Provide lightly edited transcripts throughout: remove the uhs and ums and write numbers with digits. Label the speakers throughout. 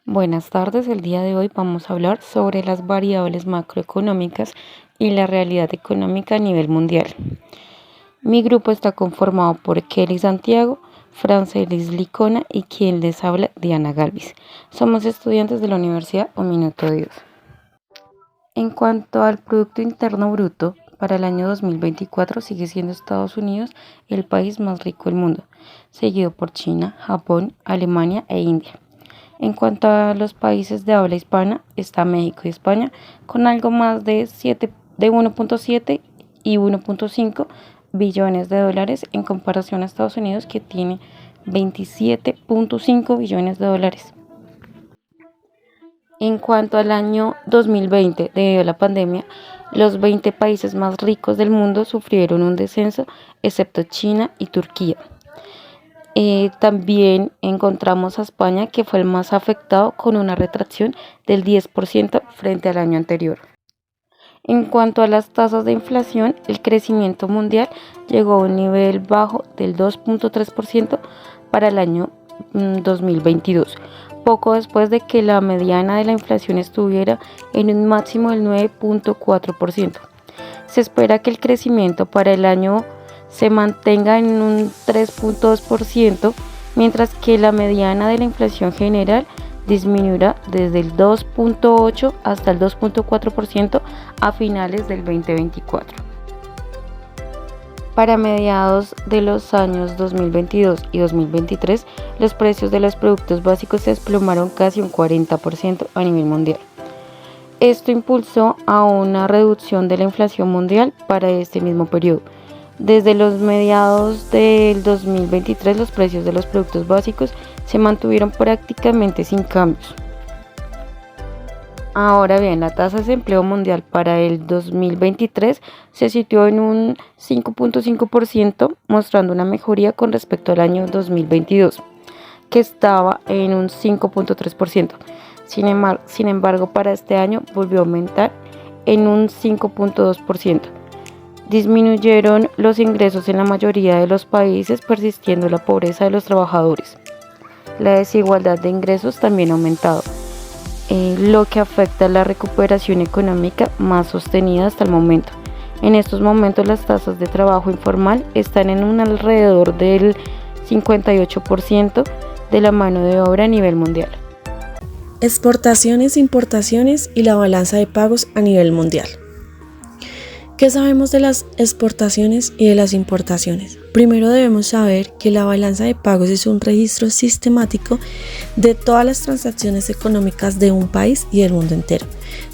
Speaker 1: Buenas tardes, el día de hoy vamos a hablar sobre las variables macroeconómicas y la realidad económica a nivel mundial. Mi grupo está conformado por Kelly Santiago, Francelis Licona y quien les habla, Diana Galvis. Somos estudiantes de la Universidad Un Minuto de Dios. En cuanto al Producto Interno Bruto, para el año 2024 sigue siendo Estados Unidos el país más rico del mundo, seguido por China, Japón, Alemania e India. En cuanto a los países de habla hispana, está México y España con algo más de 1.7 y 1.5 billones de dólares en comparación a Estados Unidos, que tiene 27.5 billones de dólares. En cuanto al año 2020, debido a la pandemia, los 20 países más ricos del mundo sufrieron un descenso, excepto China y Turquía. También encontramos a España, que fue el más afectado, con una retracción del 10% frente al año anterior. En cuanto a las tasas de inflación, el crecimiento mundial llegó a un nivel bajo del 2.3% para el año 2022, poco después de que la mediana de la inflación estuviera en un máximo del 9.4%. Se espera que el crecimiento para el año se mantenga en un 3.2%, mientras que la mediana de la inflación general disminuirá desde el 2.8 hasta el 2.4% a finales del 2024. Para mediados de los años 2022 y 2023, los precios de los productos básicos se desplomaron casi un 40% a nivel mundial. Esto impulsó a una reducción de la inflación mundial para este mismo periodo. Desde los mediados del 2023, los precios de los productos básicos se mantuvieron prácticamente sin cambios. Ahora bien, la tasa de desempleo mundial para el 2023 se situó en un 5.5%, mostrando una mejoría con respecto al año 2022, que estaba en un 5.3%. Sin embargo, para este año volvió a aumentar en un 5.2%. Disminuyeron los ingresos en la mayoría de los países, persistiendo la pobreza de los trabajadores. La desigualdad de ingresos también ha aumentado, lo que afecta a la recuperación económica más sostenida hasta el momento. En estos momentos las tasas de trabajo informal están en un alrededor del 58% de la mano de obra a nivel mundial.
Speaker 2: Exportaciones, importaciones y la balanza de pagos a nivel mundial. ¿Qué sabemos de las exportaciones y de las importaciones? Primero debemos saber que la balanza de pagos es un registro sistemático de todas las transacciones económicas de un país y del mundo entero.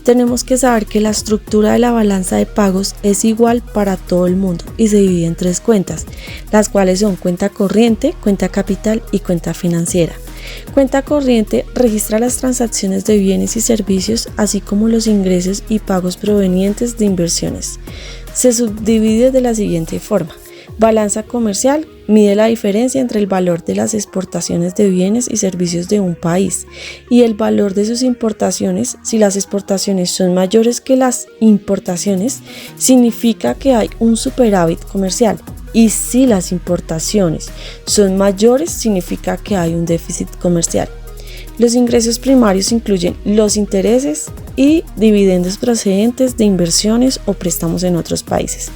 Speaker 2: Tenemos que saber que la estructura de la balanza de pagos es igual para todo el mundo y se divide en 3 cuentas, las cuales son cuenta corriente, cuenta capital y cuenta financiera. Cuenta corriente registra las transacciones de bienes y servicios, así como los ingresos y pagos provenientes de inversiones. Se subdivide de la siguiente forma. Balanza comercial mide la diferencia entre el valor de las exportaciones de bienes y servicios de un país y el valor de sus importaciones. Si las exportaciones son mayores que las importaciones, significa que hay un superávit comercial. Y si las importaciones son mayores, significa que hay un déficit comercial. Los ingresos primarios incluyen los intereses y dividendos procedentes de inversiones o préstamos en otros países.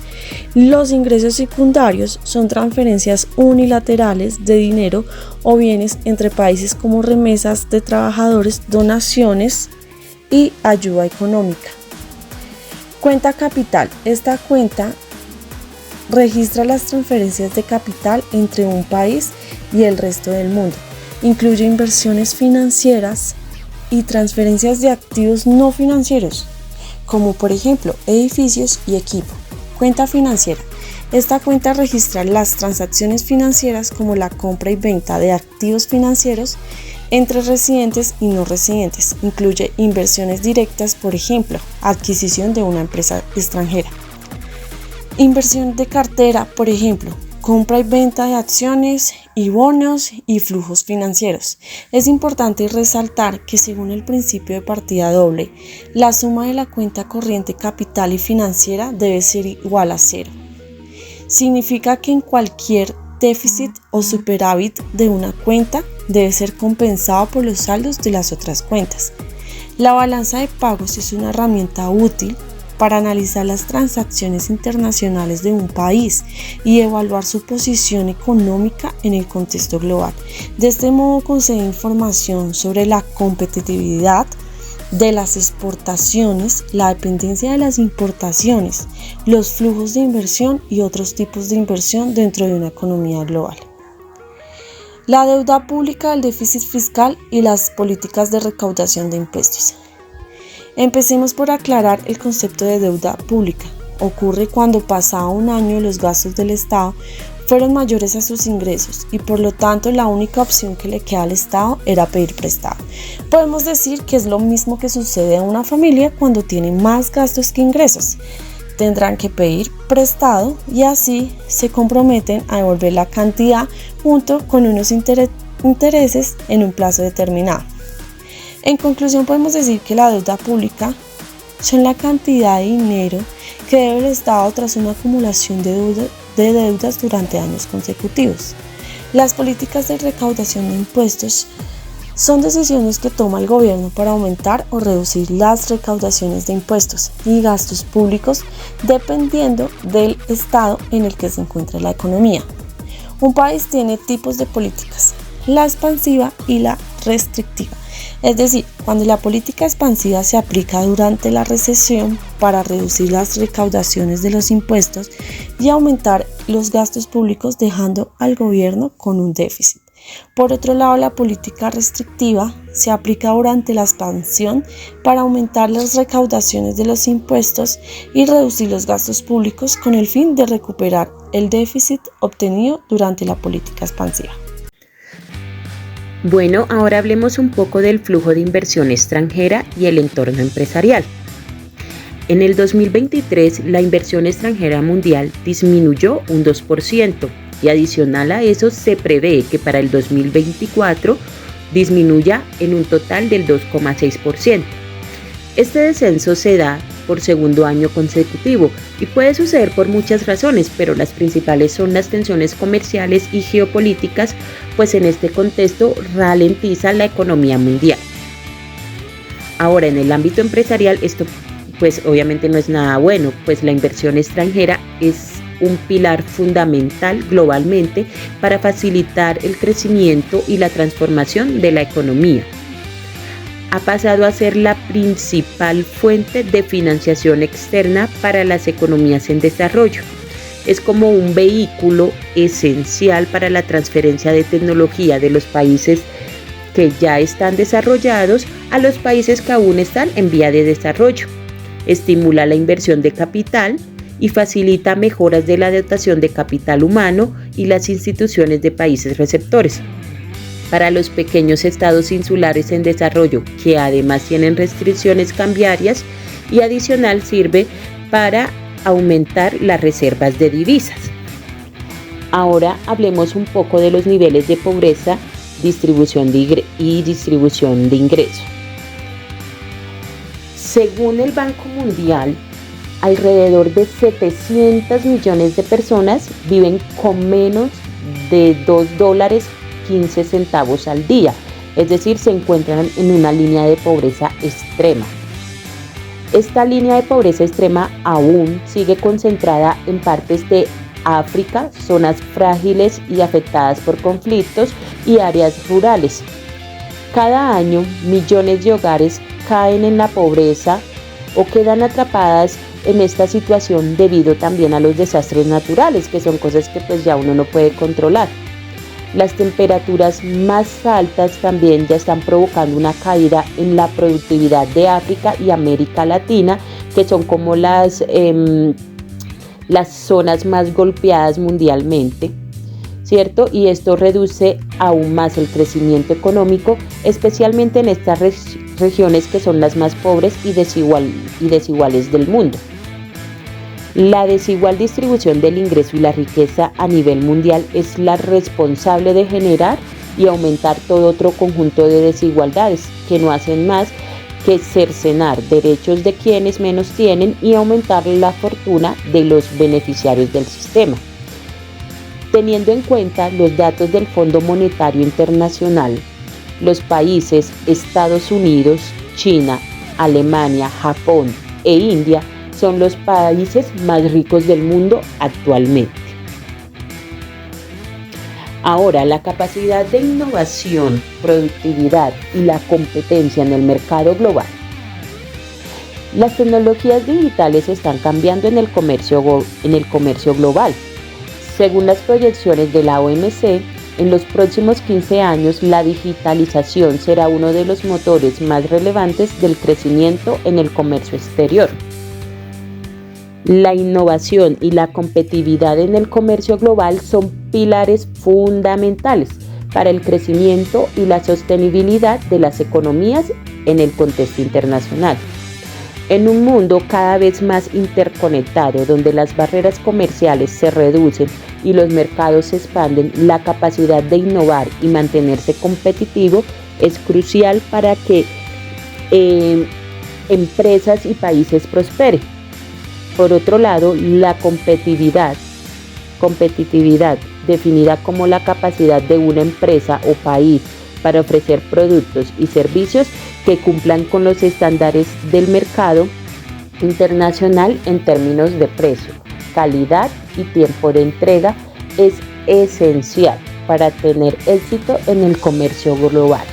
Speaker 2: Los ingresos secundarios son transferencias unilaterales de dinero o bienes entre países, como remesas de trabajadores, donaciones y ayuda económica. Cuenta capital. Esta cuenta registra las transferencias de capital entre un país y el resto del mundo. Incluye inversiones financieras y transferencias de activos no financieros, como por ejemplo edificios y equipo. Cuenta financiera. Esta cuenta registra las transacciones financieras, como la compra y venta de activos financieros entre residentes y no residentes. Incluye inversiones directas, por ejemplo, adquisición de una empresa extranjera. Inversión de cartera, por ejemplo, compra y venta de acciones y bonos y flujos financieros. Es importante resaltar que, según el principio de partida doble, la suma de la cuenta corriente, capital y financiera debe ser igual a 0. Significa que en cualquier déficit o superávit de una cuenta debe ser compensado por los saldos de las otras cuentas. La balanza de pagos es una herramienta útil para analizar las transacciones internacionales de un país y evaluar su posición económica en el contexto global. De este modo concede información sobre la competitividad de las exportaciones, la dependencia de las importaciones, los flujos de inversión y otros tipos de inversión dentro de una economía global. La deuda pública, el déficit fiscal y las políticas de recaudación de impuestos. Empecemos por aclarar el concepto de deuda pública. Ocurre cuando pasado un año los gastos del Estado fueron mayores a sus ingresos y por lo tanto la única opción que le queda al Estado era pedir prestado. Podemos decir que es lo mismo que sucede a una familia cuando tiene más gastos que ingresos. Tendrán que pedir prestado y así se comprometen a devolver la cantidad junto con unos intereses en un plazo determinado. En conclusión, podemos decir que la deuda pública son la cantidad de dinero que debe el Estado tras una acumulación de deudas durante años consecutivos. Las políticas de recaudación de impuestos son decisiones que toma el gobierno para aumentar o reducir las recaudaciones de impuestos y gastos públicos dependiendo del estado en el que se encuentra la economía. Un país tiene tipos de políticas, la expansiva y la restrictiva. Es decir, cuando la política expansiva se aplica durante la recesión para reducir las recaudaciones de los impuestos y aumentar los gastos públicos dejando al gobierno con un déficit. Por otro lado, la política restrictiva se aplica durante la expansión para aumentar las recaudaciones de los impuestos y reducir los gastos públicos con el fin de recuperar el déficit obtenido durante la política expansiva.
Speaker 3: Bueno, ahora hablemos un poco del flujo de inversión extranjera y el entorno empresarial. En el 2023, la inversión extranjera mundial disminuyó un 2% y adicional a eso se prevé que para el 2024 disminuya en un total del 2,6%. Este descenso se da por segundo año consecutivo y puede suceder por muchas razones, pero las principales son las tensiones comerciales y geopolíticas, pues en este contexto ralentiza la economía mundial. Ahora, en el ámbito empresarial, esto pues obviamente no es nada bueno, pues la inversión extranjera es un pilar fundamental globalmente para facilitar el crecimiento y la transformación de la economía. Ha pasado a ser la principal fuente de financiación externa para las economías en desarrollo. Es como un vehículo esencial para la transferencia de tecnología de los países que ya están desarrollados a los países que aún están en vía de desarrollo. Estimula la inversión de capital y facilita mejoras de la dotación de capital humano y las instituciones de países receptores. Para los pequeños estados insulares en desarrollo, que además tienen restricciones cambiarias, y adicional sirve para aumentar las reservas de divisas. Ahora hablemos un poco de los niveles de pobreza, distribución de ingresos. Según el Banco Mundial, alrededor de 700 millones de personas viven con menos de $2.15 al día, es decir, se encuentran en una línea de pobreza extrema. Esta línea de pobreza extrema aún sigue concentrada en partes de África, zonas frágiles y afectadas por conflictos y áreas rurales. Cada año, millones de hogares caen en la pobreza o quedan atrapadas en esta situación debido también a los desastres naturales, que son cosas que pues ya uno no puede controlar. Las temperaturas más altas también ya están provocando una caída en la productividad de África y América Latina, que son como las zonas más golpeadas mundialmente, ¿cierto? Y esto reduce aún más el crecimiento económico, especialmente en estas regiones que son las más pobres y desiguales del mundo. La desigual distribución del ingreso y la riqueza a nivel mundial es la responsable de generar y aumentar todo otro conjunto de desigualdades que no hacen más que cercenar derechos de quienes menos tienen y aumentar la fortuna de los beneficiarios del sistema. Teniendo en cuenta los datos del Fondo Monetario Internacional, los países Estados Unidos, China, Alemania, Japón e India son los países más ricos del mundo actualmente. Ahora, la capacidad de innovación, productividad y la competencia en el mercado global. Las tecnologías digitales están cambiando en el comercio global. Según las proyecciones de la OMC, en los próximos 15 años la digitalización será uno de los motores más relevantes del crecimiento en el comercio exterior. La innovación y la competitividad en el comercio global son pilares fundamentales para el crecimiento y la sostenibilidad de las economías en el contexto internacional. En un mundo cada vez más interconectado, donde las barreras comerciales se reducen y los mercados se expanden, la capacidad de innovar y mantenerse competitivo es crucial para que empresas y países prosperen. Por otro lado, la competitividad, definida como la capacidad de una empresa o país para ofrecer productos y servicios que cumplan con los estándares del mercado internacional en términos de precio, calidad y tiempo de entrega, es esencial para tener éxito en el comercio global.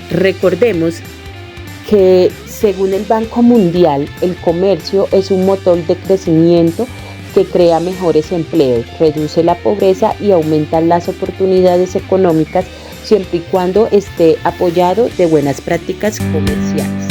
Speaker 3: Recordemos que según el Banco Mundial, el comercio es un motor de crecimiento que crea mejores empleos, reduce la pobreza y aumenta las oportunidades económicas siempre y cuando esté apoyado de buenas prácticas comerciales.